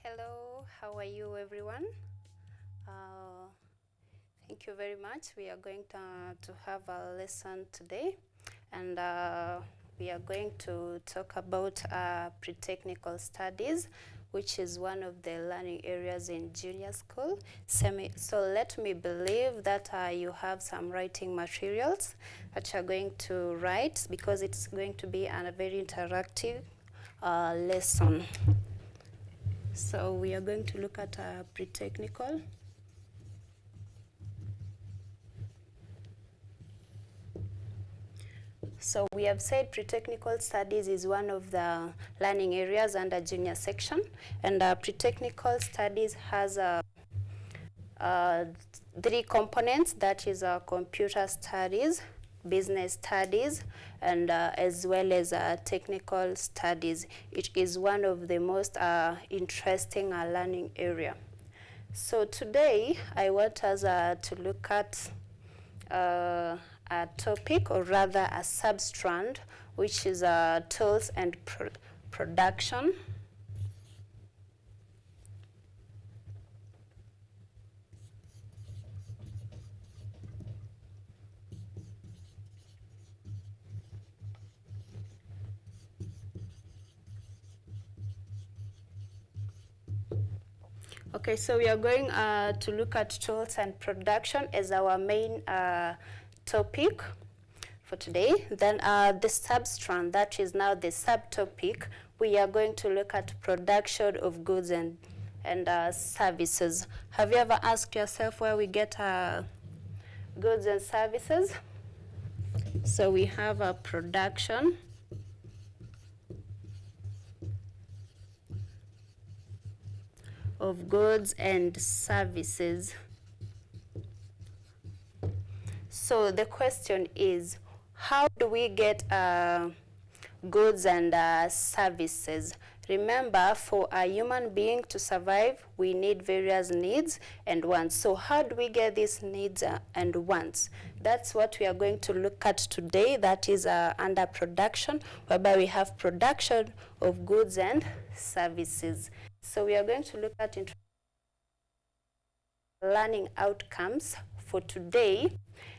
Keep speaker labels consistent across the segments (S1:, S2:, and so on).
S1: Hello, how are you everyone? Thank you very much. We are going to have a lesson today, and we are going to talk about pre-technical studies, which is one of the learning areas in junior school. So let me believe that you have some writing materials that you're going to write, because it's going to be a very interactive lesson. So we are going to look at pre-technical. So we have said pre-technical studies is one of the learning areas under junior section, and pre-technical studies has three components, that is computer studies, business studies, and as well as technical studies. It is one of the most interesting learning area. So today I want us to look at a topic, or rather a substrand, which is tools and production. Okay, so we are going to look at tools and production as our main topic for today. Then the substrand, that is now the subtopic, we are going to look at production of goods and services. Have you ever asked yourself where we get goods and services? So we have a production, of goods and services. So the question is, how do we get goods and services? Remember, for a human being to survive, we need various needs and wants. So how do we get these needs and wants? That's what we are going to look at today. That is under production, whereby we have production of goods and services. So we are going to look at learning outcomes for today,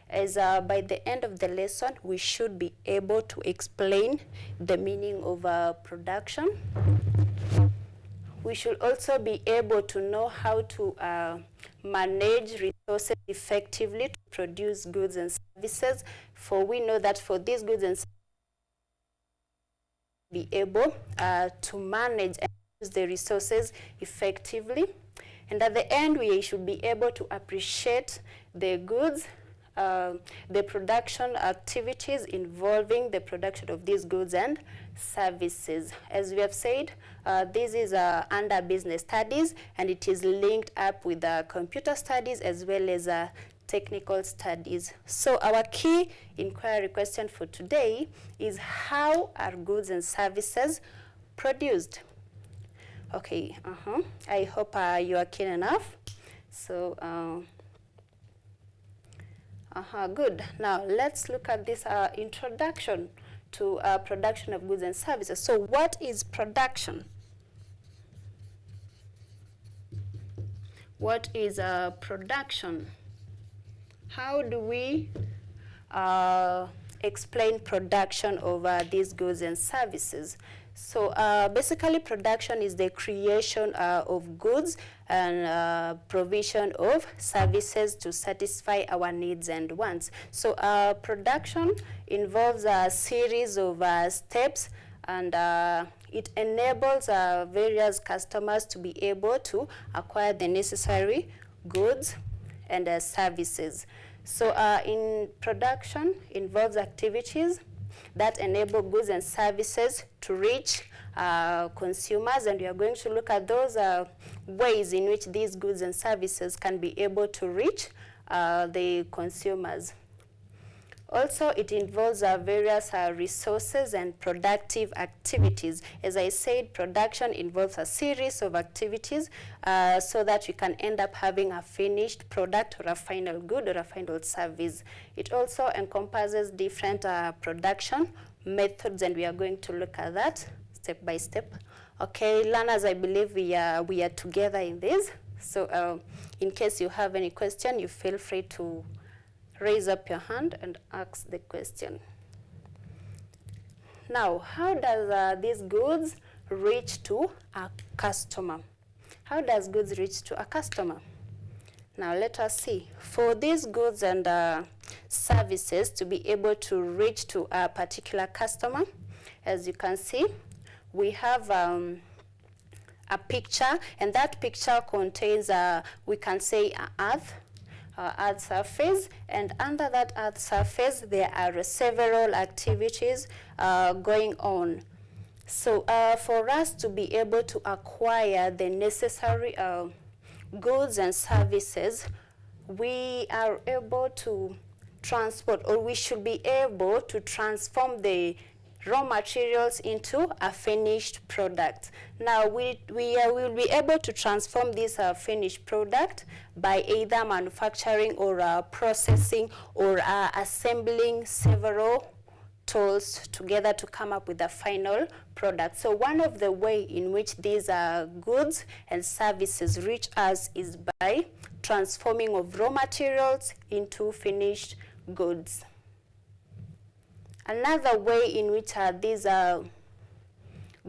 S1: as by the end of the lesson, we should be able to explain the meaning of production. We should also be able to know how to manage resources effectively to produce goods and services, for we know that for these goods and services, be able to manage and use the resources effectively. And at the end, we should be able to appreciate the goods, the production activities involving the production of these goods and services. As we have said, this is under business studies, and it is linked up with computer studies as well as technical studies. So our key inquiry question for today is, how are goods and services produced? Okay, I hope you are keen enough. So, good. Now, let's look at this introduction to production of goods and services. So, what is production? What is production? How do we explain production of these goods and services? So basically, production is the creation of goods and provision of services to satisfy our needs and wants. So production involves a series of steps, and it enables various customers to be able to acquire the necessary goods and services. So in production involves activities that enable goods and services to reach consumers, and we are going to look at those ways in which these goods and services can be able to reach the consumers. Also, it involves various resources and productive activities. As I said, production involves a series of activities so that you can end up having a finished product or a final good or a final service. It also encompasses different production methods, and we are going to look at that step by step. Okay, learners, I believe we are together in this. So in case you have any question, you feel free to raise up your hand and ask the question. Now, how does these goods reach to a customer? How does goods reach to a customer? Now, let us see. For these goods and services to be able to reach to a particular customer, as you can see, we have a picture, and that picture contains, we can say, earth surface, and under that earth surface there are several activities going on. So for us to be able to acquire the necessary goods and services, we are able to transport, or we should be able to transform the raw materials into a finished product. Now, we will be able to transform this finished product by either manufacturing or processing or assembling several tools together to come up with a final product. So one of the ways in which these goods and services reach us is by transforming of raw materials into finished goods. Another way in which these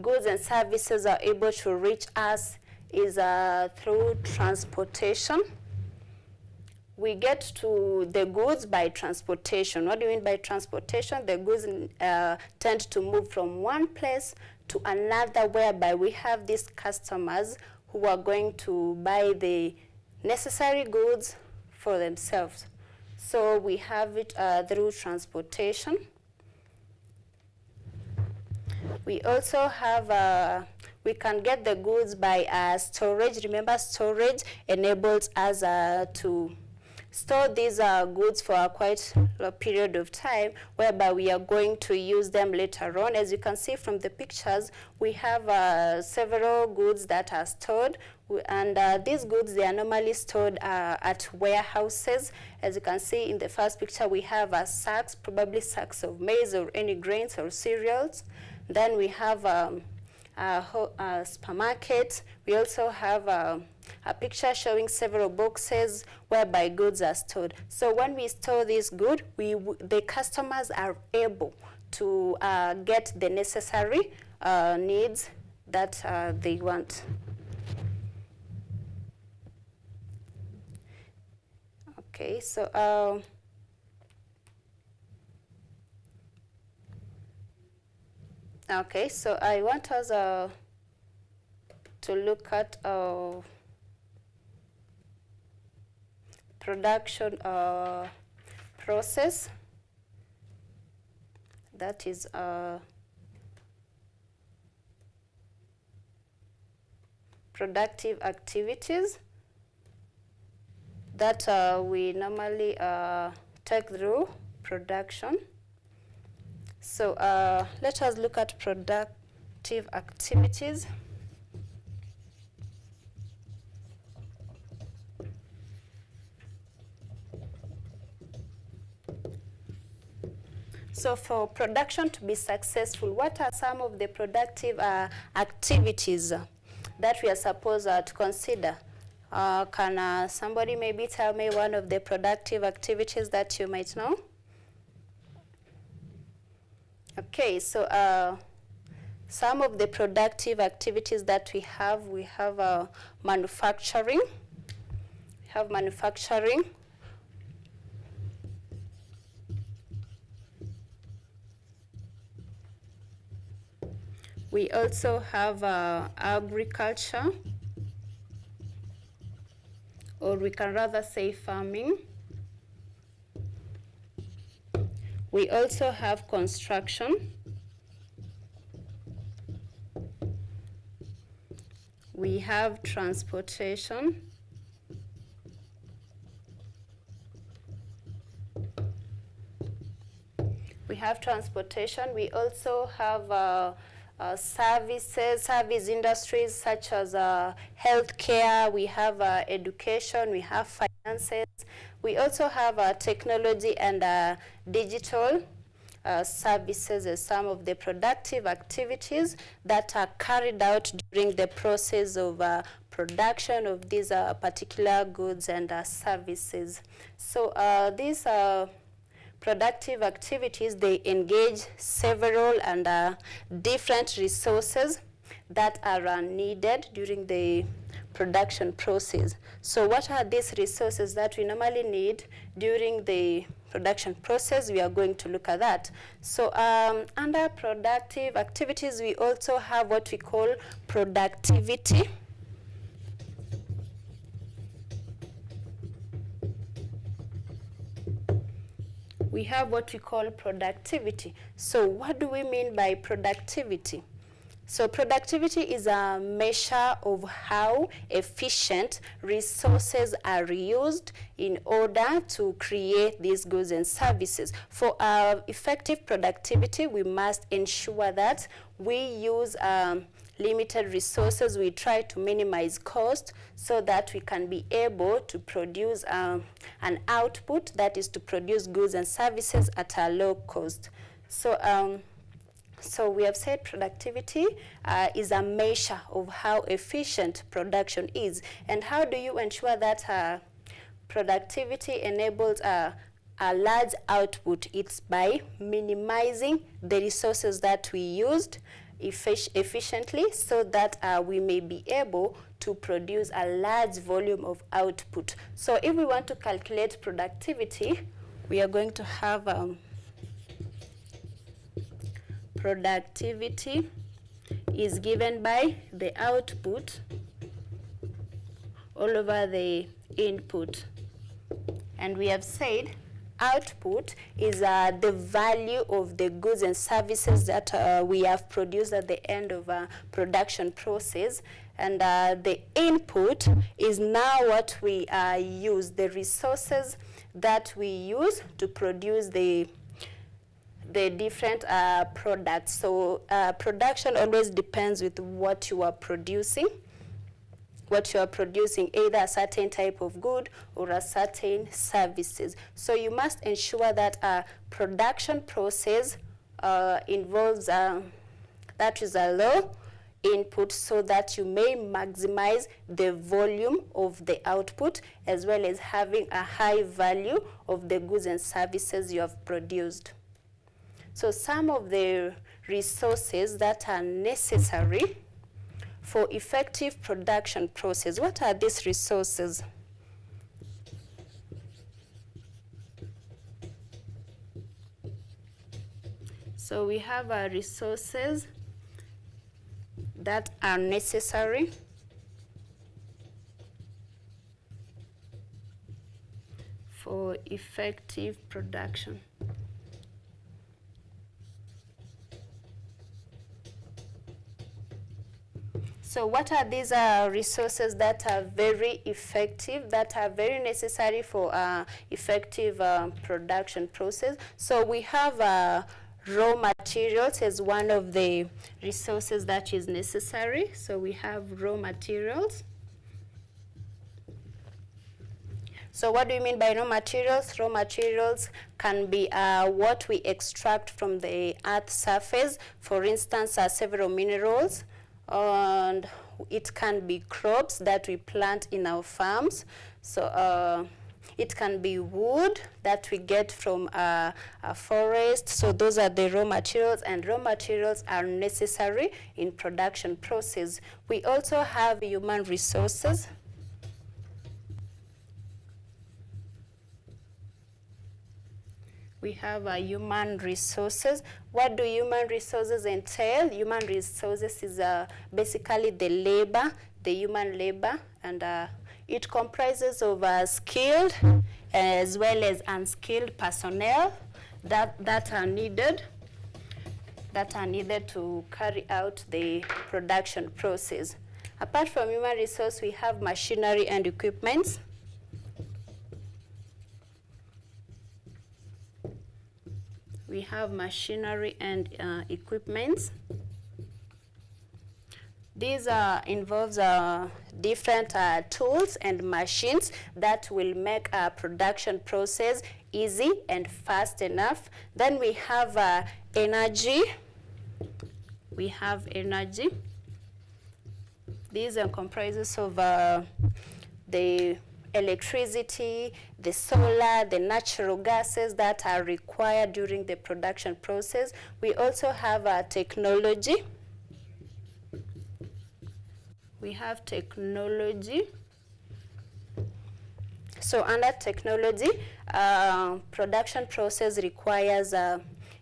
S1: goods and services are able to reach us is through transportation. We get to the goods by transportation. What do you mean by transportation? The goods tend to move from one place to another, whereby we have these customers who are going to buy the necessary goods for themselves. So we have it through transportation. We also have, we can get the goods by storage. Remember, storage enables us to store these goods for a quite a period of time, whereby we are going to use them later on. As you can see from the pictures, we have several goods that are stored, and these goods, they are normally stored at warehouses. As you can see in the first picture, we have sacks, probably sacks of maize or any grains or cereals. Then we have a supermarket. We also have a picture showing several boxes whereby goods are stored. So when we store this good, the customers are able to get the necessary needs that they want. Okay, so okay, so I want us to look at production process. That is productive activities that we normally take through production. So let us look at productive activities. So for production to be successful, what are some of the productive activities that we are supposed to consider? Can somebody maybe tell me one of the productive activities that you might know? Okay, so some of the productive activities that we have manufacturing. We have manufacturing. We also have agriculture, or we can rather say farming. We also have construction. We have transportation. We have transportation. We also have service industries such as healthcare. We have education. We have finances. We also have technology and digital services as some of the productive activities that are carried out during the process of production of these particular goods and services. So these productive activities, they engage several and different resources that are needed during the production process. So what are these resources that we normally need during the production process? We are going to look at that. So under productive activities, we also have what we call productivity. We have what we call productivity. So what do we mean by productivity? So productivity is a measure of how efficient resources are used in order to create these goods and services. For effective productivity, we must ensure that we use limited resources. We try to minimize cost so that we can be able to produce an output, that is to produce goods and services at a low cost. So we have said productivity is a measure of how efficient production is. And how do you ensure that productivity enables a large output? It's by minimizing the resources that we used efficiently so that we may be able to produce a large volume of output. So if we want to calculate productivity, we are going to have productivity is given by the output all over the input. And we have said output is the value of the goods and services that we have produced at the end of a production process. And the input is now what we use, the resources that we use to produce the different products. So production always depends with what you are producing. Either a certain type of good or a certain services. So you must ensure that a production process involves that is a low input so that you may maximize the volume of the output as well as having a high value of the goods and services you have produced. So some of the resources that are necessary for effective production process. What are these resources? So we have resources that are necessary for effective production. So what are these resources that are very effective, that are very necessary for effective production process? So we have raw materials as one of the resources that is necessary. So we have raw materials. So what do you mean by raw materials? Raw materials can be what we extract from the earth surface. For instance, several minerals. And it can be crops that we plant in our farms. So it can be wood that we get from a forest. So those are the raw materials, and raw materials are necessary in production process. We also have human resources. We have human resources. What do human resources entail? Human resources is basically the labor, the human labor, and it comprises of skilled as well as unskilled personnel that are needed to carry out the production process. Apart from human resource, we have machinery and equipment. We have machinery and equipment. These involves different tools and machines that will make a production process easy and fast enough. Then we have energy. We have energy. These are comprises of the electricity, the solar, the natural gases that are required during the production process. We also have technology. We have technology. So under technology, production process requires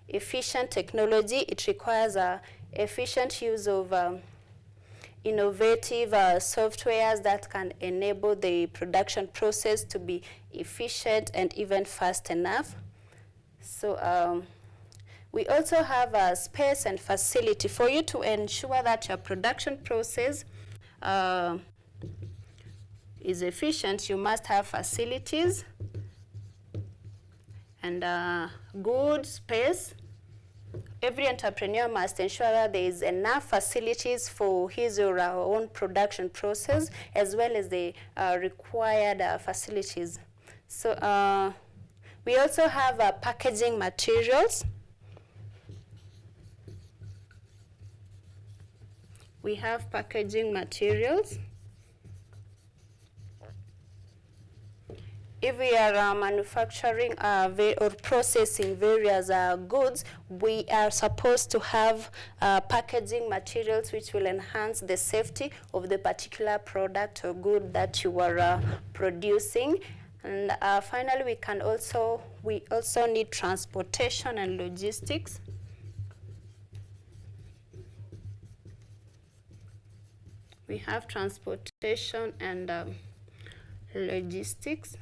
S1: efficient technology. It requires efficient use of innovative softwares that can enable the production process to be efficient and even fast enough. So we also have space and facility. For you to ensure that your production process is efficient, you must have facilities and good space. Every entrepreneur must ensure that there is enough facilities for his or her own production process, as well as the required facilities. So we also have packaging materials. We have packaging materials. If we are manufacturing or processing various goods, we are supposed to have packaging materials which will enhance the safety of the particular product or good that you are producing. And finally, we also need transportation and logistics. We have transportation and logistics.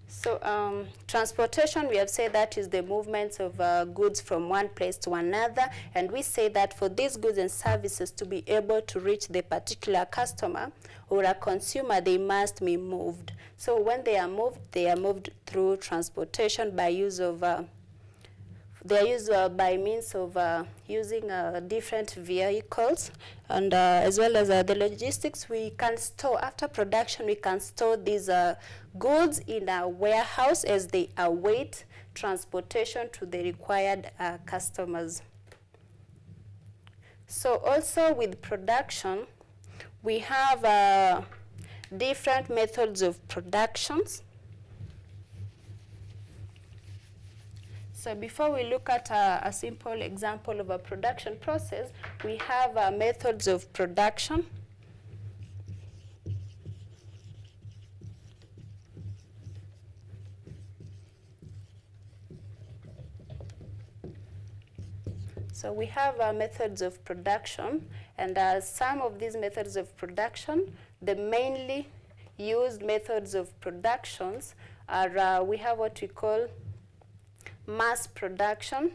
S1: So transportation, we have said that is the movement of goods from one place to another, and we say that for these goods and services to be able to reach the particular customer or a consumer, they must be moved. So when they are moved through transportation by use of they are used by means of using different vehicles, and as well as the logistics. We can store, after production, we can store these goods in a warehouse as they await transportation to the required customers. So also with production, we have different methods of productions. So before we look at a simple example of a production process, we have methods of production. So we have methods of production, and some of these methods of production, the mainly used methods of productions are, we have what we call mass production.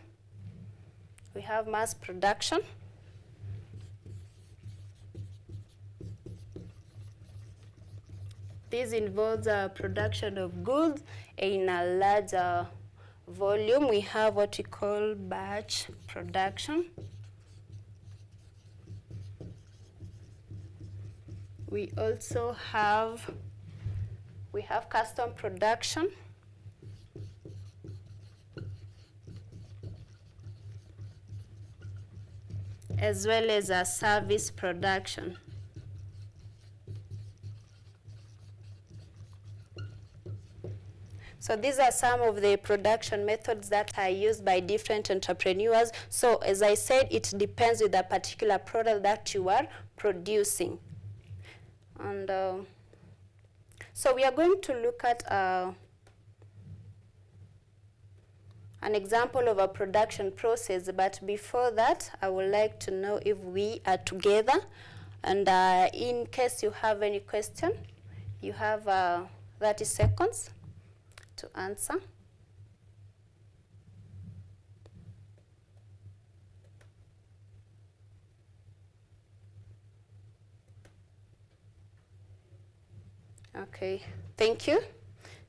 S1: We have mass production. This involves production of goods in a larger volume. We have what we call batch production. We also have custom production. As well as a service production. So these are some of the production methods that are used by different entrepreneurs. So as I said, it depends with the particular product that you are producing. And so we are going to look at an example of a production process, but before that, I would like to know if we are together. And in case you have any question, you have 30 seconds to answer. Okay, thank you.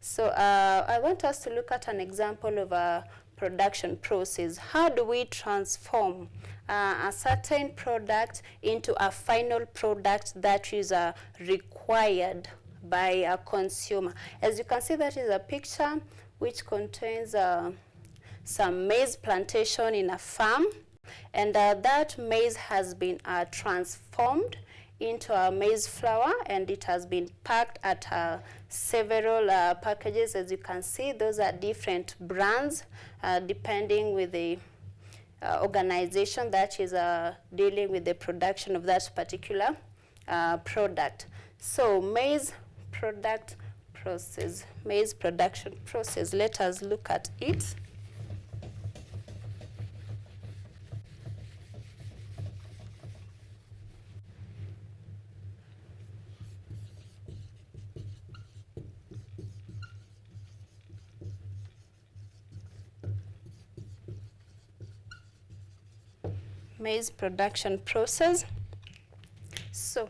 S1: So I want us to look at an example of a production process. How do we transform a certain product into a final product that is required by a consumer? As you can see, that is a picture which contains some maize plantation in a farm, and that maize has been transformed into a maize flour, and it has been packed at several packages. As you can see, those are different brands depending with the organization that is dealing with the production of that particular product. So maize product process, maize production process, let us look at it. Maize production process. So,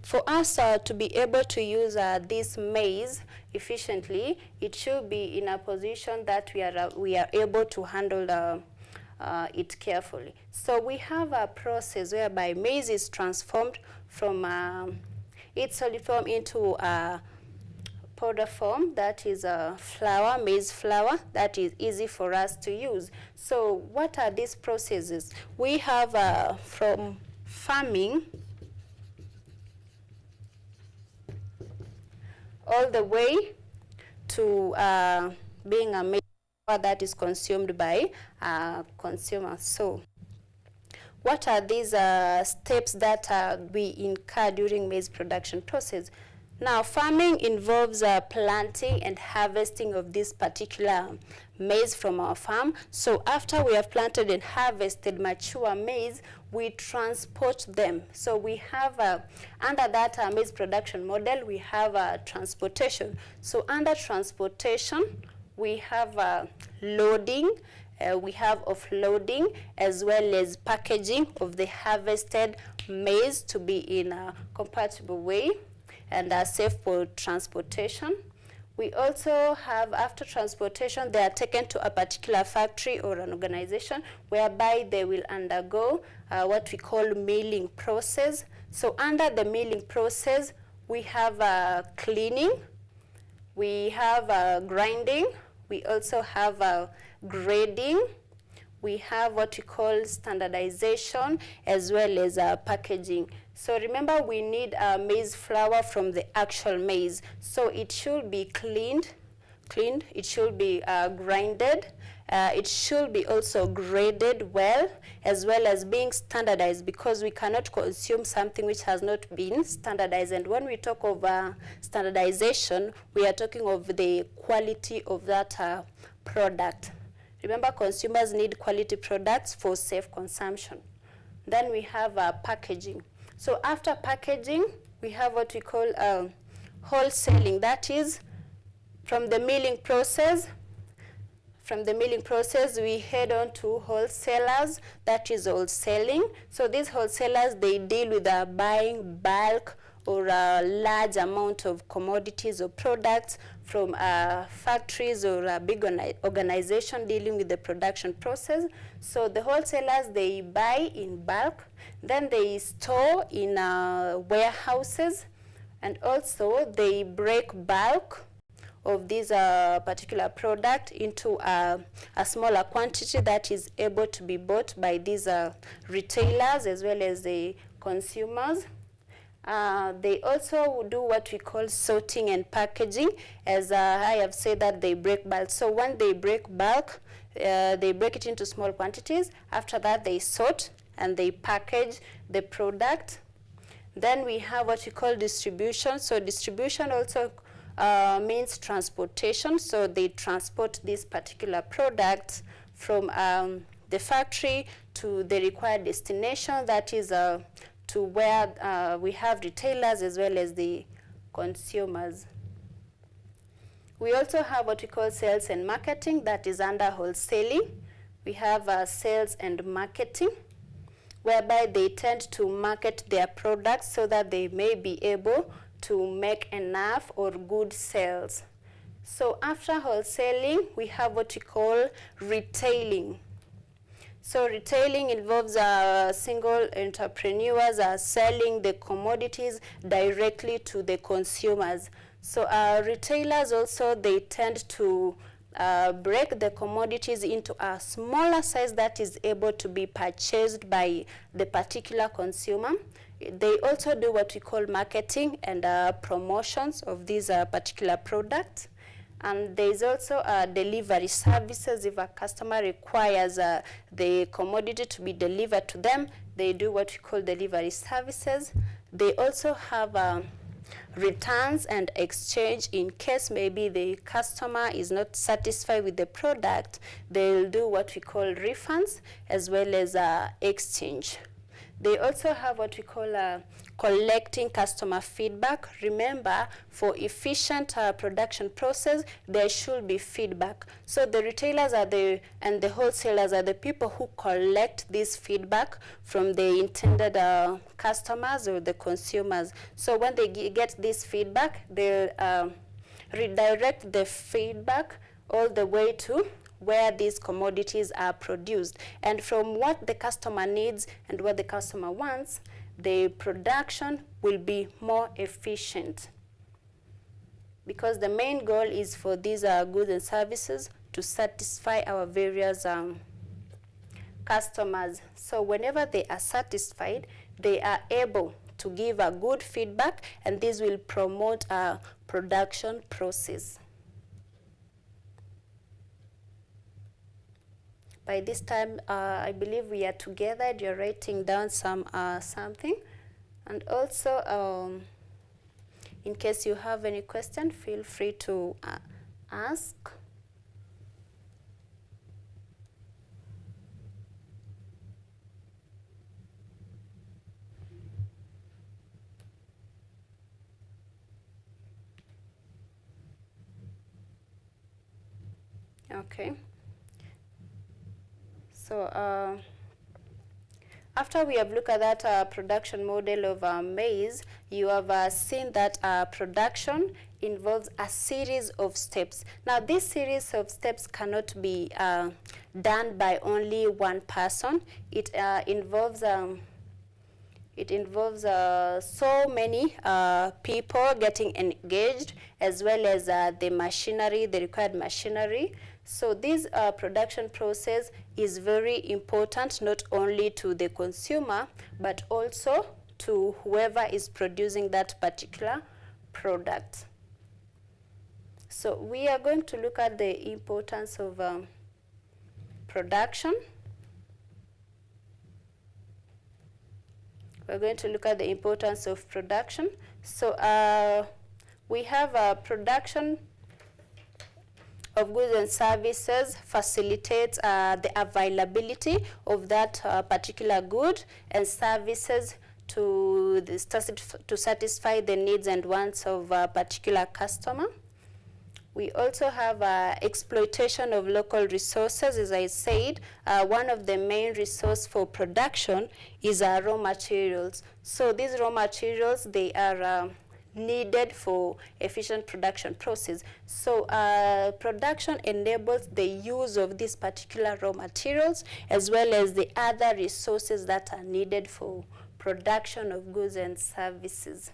S1: for us to be able to use this maize efficiently, it should be in a position that we are able to handle it carefully. So we have a process whereby maize is transformed from its solid form into powder form, that is flour, maize flour, that is easy for us to use. So what are these processes? We have from farming all the way to being a maize flour that is consumed by consumers. So what are these steps that we incur during maize production process? Now, farming involves planting and harvesting of this particular maize from our farm. So after we have planted and harvested mature maize, we transport them. So we have, under that maize production model, we have transportation. So under transportation, we have loading, we have offloading, as well as packaging of the harvested maize to be in a compatible way and safe for transportation. We also have, after transportation, they are taken to a particular factory or an organization whereby they will undergo what we call milling process. So under the milling process, we have cleaning, we have grinding, we also have grading, we have what we call standardization, as well as packaging. So remember, we need maize flour from the actual maize. So it should be cleaned, it should be grinded, it should be also graded well as being standardized, because we cannot consume something which has not been standardized. And when we talk of standardization, we are talking of the quality of that product. Remember, consumers need quality products for safe consumption. Then we have packaging. So after packaging, we have what we call wholesaling. That is, from the milling process, we head on to wholesalers, that is wholesaling. So these wholesalers, they deal with buying bulk or a large amount of commodities or products from factories or a big organization dealing with the production process. So the wholesalers, they buy in bulk, then they store in warehouses, and also they break bulk of this particular product into a smaller quantity that is able to be bought by these retailers as well as the consumers. They also do what we call sorting and packaging. As I have said, that they break bulk. So when they break bulk, they break it into small quantities. After that, they sort and they package the product. Then we have what we call distribution. So distribution also means transportation. So they transport this particular product from the factory to the required destination, that is to where we have retailers as well as the consumers. We also have what we call sales and marketing, that is under wholesaling. We have sales and marketing. whereby they tend to market their products so that they may be able to make enough or good sales. So after wholesaling, we have what we call retailing. So retailing involves single entrepreneurs selling the commodities directly to the consumers. So retailers also, they tend to break the commodities into a smaller size that is able to be purchased by the particular consumer. They also do what we call marketing and promotions of these particular products. And there is also delivery services. If a customer requires the commodity to be delivered to them, they do what we call delivery services. They also have returns and exchange. In case maybe the customer is not satisfied with the product, they'll do what we call refunds as well as exchange. They also have what we call collecting customer feedback. Remember, for efficient production process, there should be feedback. So the retailers are and the wholesalers are the people who collect this feedback from the intended customers or the consumers. So when they get this feedback, they'll redirect the feedback all the way to where these commodities are produced. And from what the customer needs and what the customer wants, the production will be more efficient. Because the main goal is for these goods and services to satisfy our various customers. So whenever they are satisfied, they are able to give a good feedback, and this will promote a production process. By this time, I believe we are together. You're writing down something. And also, in case you have any question, feel free to ask. Okay. So after we have looked at that production model of maize, you have seen that production involves a series of steps. Now, this series of steps cannot be done by only one person. It involves so many people getting engaged, as well as the machinery, the required machinery. So this production process is very important, not only to the consumer, but also to whoever is producing that particular product. So we are going to look at the importance of production. We're going to look at the importance of production. So we have production of goods and services facilitates the availability of that particular good and services to satisfy the needs and wants of a particular customer. We also have exploitation of local resources. As I said, one of the main resources for production is raw materials. So these raw materials, they are needed for efficient production process. So production enables the use of these particular raw materials, as well as the other resources that are needed for production of goods and services.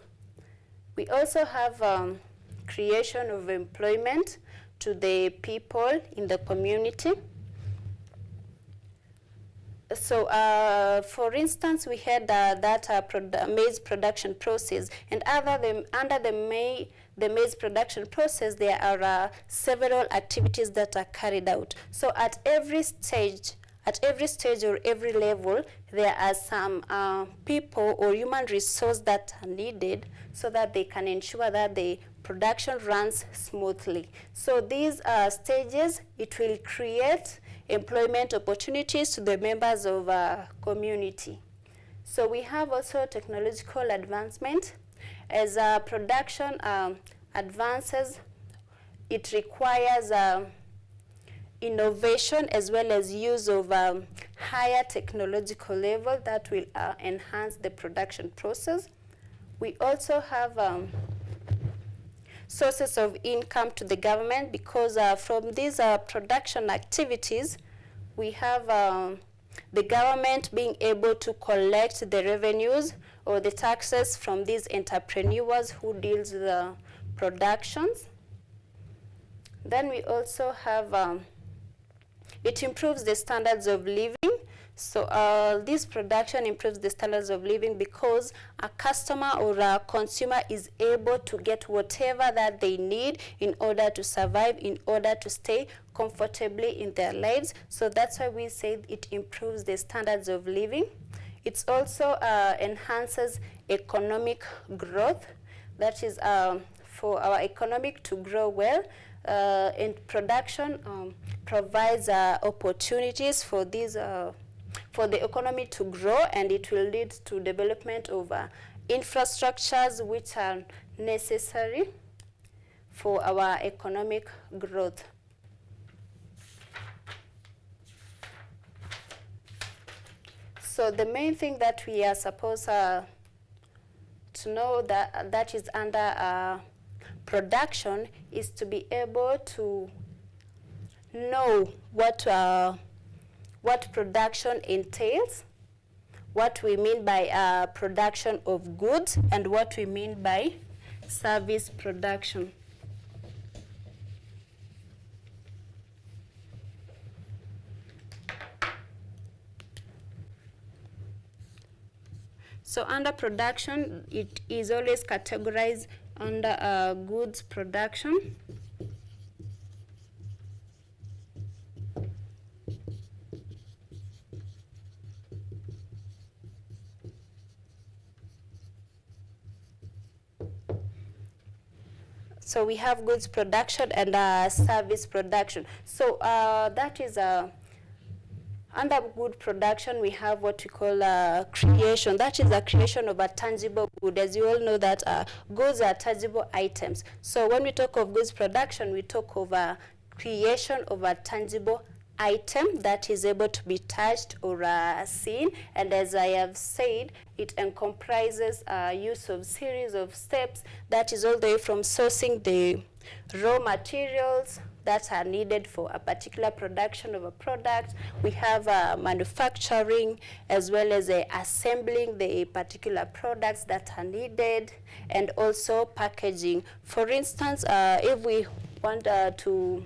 S1: We also have creation of employment to the people in the community. So, for instance, we had that maize production process, and under the maize production process, there are several activities that are carried out. So, at every stage or every level, there are some people or human resource that are needed so that they can ensure that the production runs smoothly. So these stages, it will create employment opportunities to the members of a community. So we have also technological advancement. As production advances, it requires innovation as well as use of higher technological level that will enhance the production process. We also have sources of income to the government, because from these production activities, we have the government being able to collect the revenues or the taxes from these entrepreneurs who deals with the productions. Then we also have, it improves the standards of living. So this production improves the standards of living because a customer or a consumer is able to get whatever that they need in order to survive, in order to stay comfortably in their lives. So that's why we say it improves the standards of living. It also enhances economic growth. That is, for our economic to grow well, and production provides opportunities for these for the economy to grow, and it will lead to development of infrastructures which are necessary for our economic growth. So the main thing that we are supposed to know that is under production is to be able to know what production entails, what we mean by production of goods, and what we mean by service production. So under production, it is always categorized under goods production. So we have goods production and service production. So that is under good production, we have what we call creation. That is the creation of a tangible good. As you all know that goods are tangible items. So when we talk of goods production, we talk of creation of a tangible item that is able to be touched or seen. And as I have said, it comprises use of series of steps, that is all the way from sourcing the raw materials that are needed for a particular production of a product. We have manufacturing, as well as assembling the particular products that are needed, and also packaging. For instance, if we want to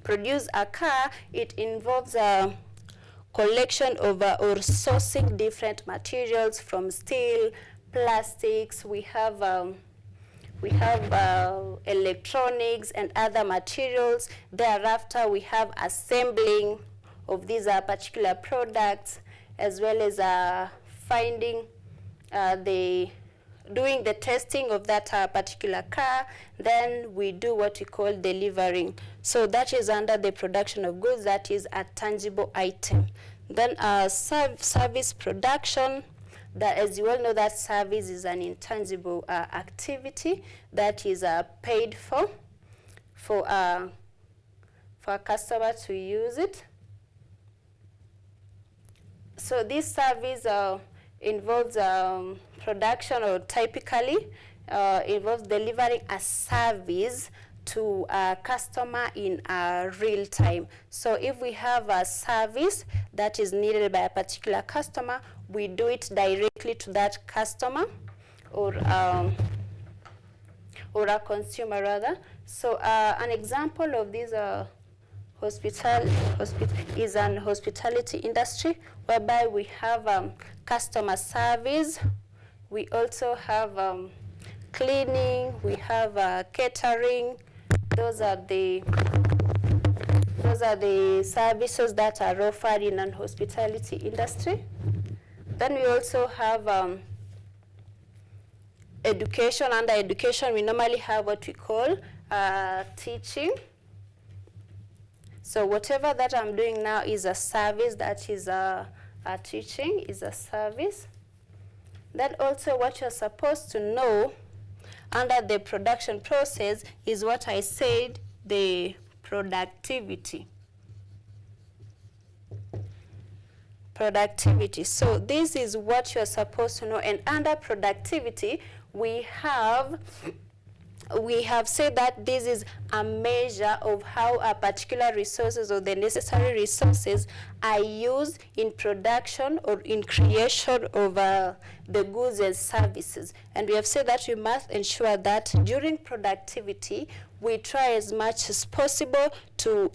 S1: produce a car, it involves a collection of or sourcing different materials from steel, plastics. We have electronics and other materials. Thereafter, we have assembling of these particular products, as well as finding doing the testing of that particular car. Then we do what we call delivering. So that is under the production of goods, that is a tangible item. Then service production, that, as you all know, that service is an intangible activity that is paid for a customer to use it. So this service involves production, or typically involves delivering a service to a customer in real time. So if we have a service that is needed by a particular customer, we do it directly to that customer, or a consumer rather. So an example of this is an hospitality industry, whereby we have customer service. We also have cleaning. We have catering. Those are the services that are offered in an hospitality industry. Then we also have education. Under education, we normally have what we call teaching. So whatever that I'm doing now is a service, that is a teaching, is a service. Then also what you're supposed to know under the production process is what I said, the productivity. productivity. So this is what you're supposed to know. And under productivity, we have said that this is a measure of how a particular resources or the necessary resources are used in production or in creation of the goods and services. And we have said that we must ensure that during productivity, we try as much as possible to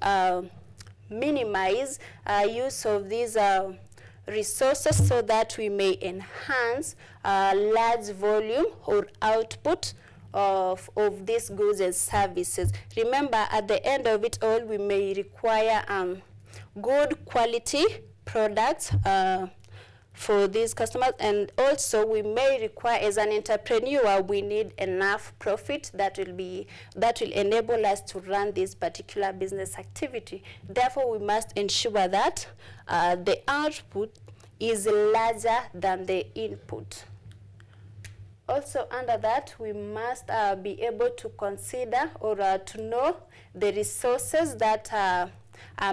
S1: minimize use of these resources so that we may enhance large volume or output of these goods and services. Remember, at the end of it all, we may require good quality products for these customers, and also we may require, as an entrepreneur, we need enough profit that will enable us to run this particular business activity. Therefore, we must ensure that the output is larger than the input. Also, under that, we must be able to consider or to know the resources that are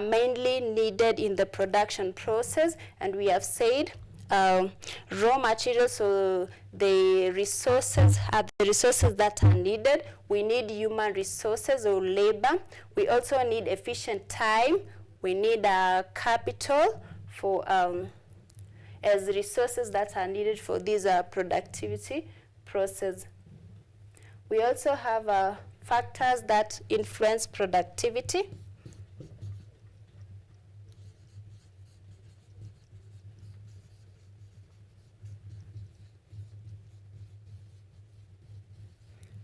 S1: mainly needed in the production process. And we have said raw materials, so the resources are the resources that are needed. We need human resources or labor. We also need efficient time. We need capital for as resources that are needed for this productivity process. We also have factors that influence productivity.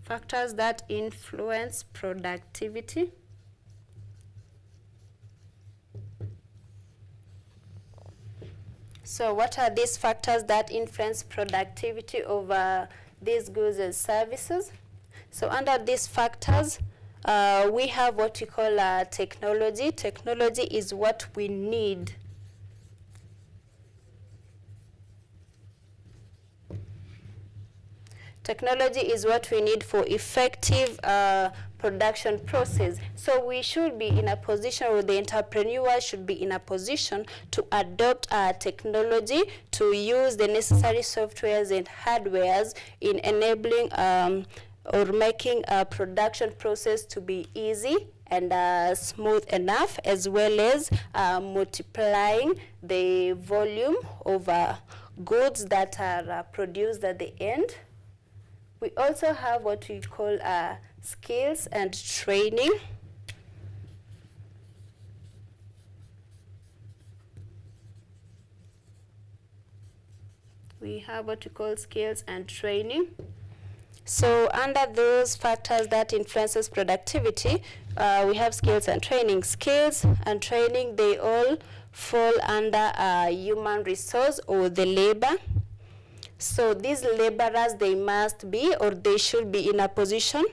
S1: Factors that influence productivity. So what are these factors that influence productivity of these goods and services? So under these factors, we have what we call technology. Technology is what we need. Technology is what we need for effective production process. So we should be in a position, or the entrepreneur should be in a position to adopt technology, to use the necessary softwares and hardwares in enabling or making a production process to be easy and smooth enough, as well as multiplying the volume of goods that are produced at the end. We also have what we call skills and training. We have what we call skills and training. So under those factors that influences productivity, we have skills and training. Skills and training, they all fall under human resource or the labor. So these laborers, they must be, or they should be in a position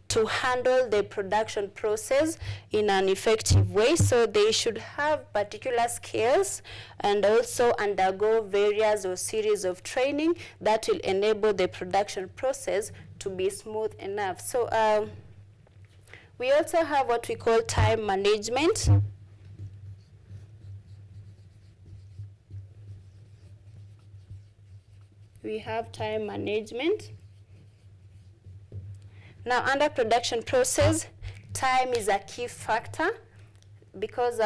S1: to handle the production process in an effective way. So they should have particular skills and also undergo various or series of training that will enable the production process to be smooth enough. So we also have what we call time management. We have time management. Now, under production process, time is a key factor, because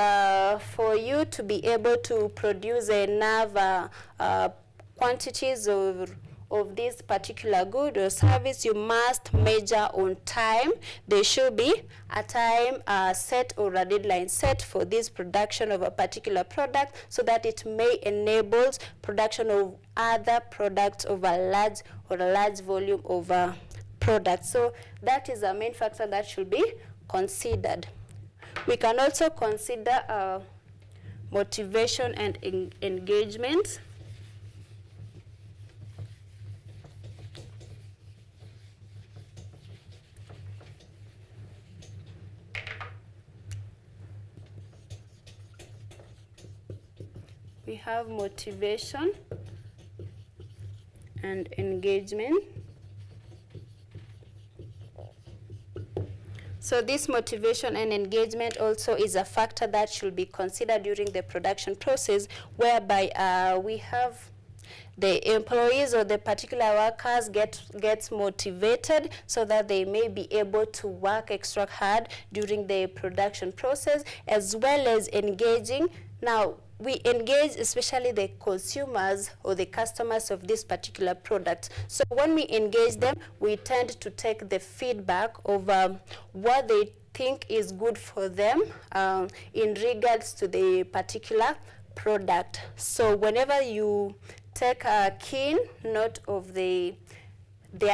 S1: for you to be able to produce enough quantities of this particular good or service, you must measure on time. There should be a time set or a deadline set for this production of a particular product, so that it may enable production of other products of a large volume of products. So that is a main factor that should be considered. We can also consider motivation and engagement. We have motivation and engagement. So this motivation and engagement also is a factor that should be considered during the production process, whereby we have the employees or the particular workers gets motivated so that they may be able to work extra hard during the production process, as well as engaging. Now, we engage especially the consumers or the customers of this particular product. So when we engage them, we tend to take the feedback of what they think is good for them in regards to the particular product. So whenever you take a keen note of their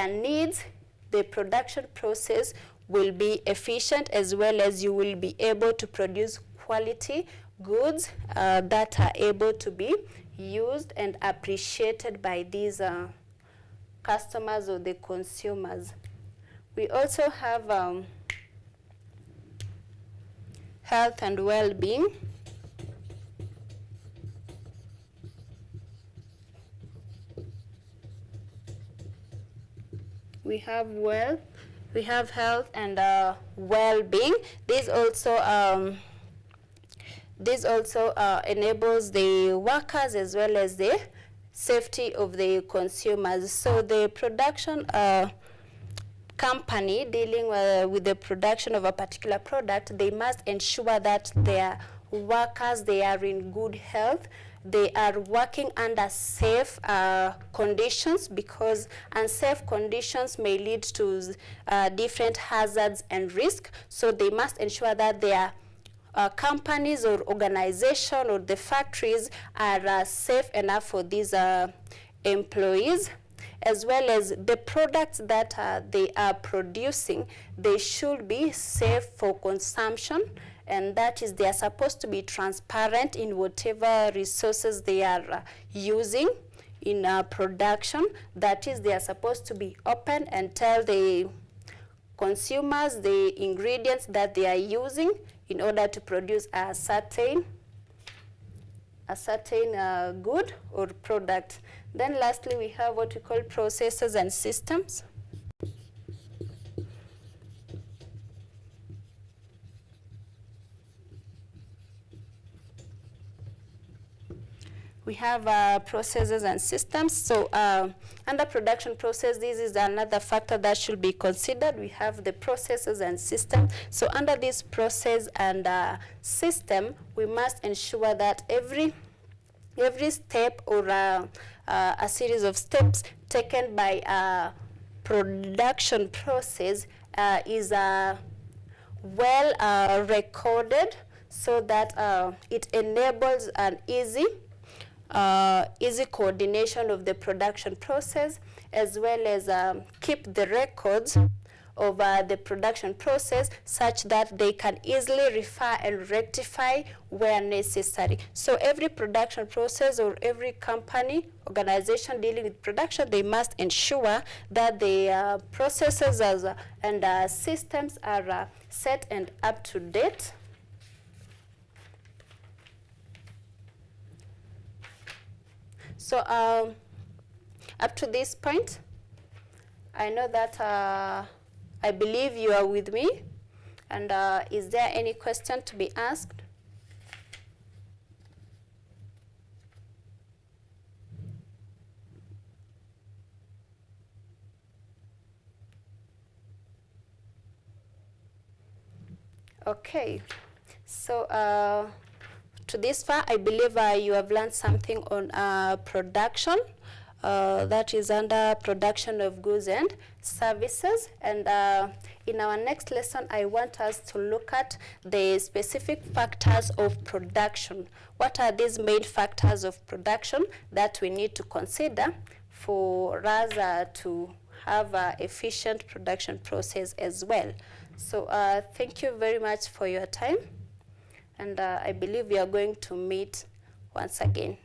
S1: needs, the production process will be efficient, as well as you will be able to produce quality goods that are able to be used and appreciated by these customers or the consumers. We also have health and well-being. We have health and well-being. This also enables the workers as well as the safety of the consumers. So the production company dealing with the production of a particular product, they must ensure that their workers, they are in good health, they are working under safe conditions, because unsafe conditions may lead to different hazards and risk. So they must ensure that their companies or organization or the factories are safe enough for these employees, as well as the products that they are producing, they should be safe for consumption, and that is, they are supposed to be transparent in whatever resources they are using in production. That is, they are supposed to be open and tell the consumers the ingredients that they are using in order to produce a certain good or product. Then lastly, we have what we call processes and systems. We have processes and systems. So under production process, this is another factor that should be considered. We have the processes and systems. So under this process and system, we must ensure that every step or a series of steps taken by a production process is well recorded, so that it enables an easy coordination of the production process, as well as keep the records of the production process, such that they can easily refer and rectify where necessary. So every production process or every company, organization dealing with production, they must ensure that the processes and systems are set and up to date. So up to this point, I know that I believe you are with me. And is there any question to be asked? Okay. So to this far, I believe you have learned something on production. That is under production of goods and services. And in our next lesson, I want us to look at the specific factors of production. What are these main factors of production that we need to consider for us to have an efficient production process as well? So thank you very much for your time. And I believe we are going to meet once again.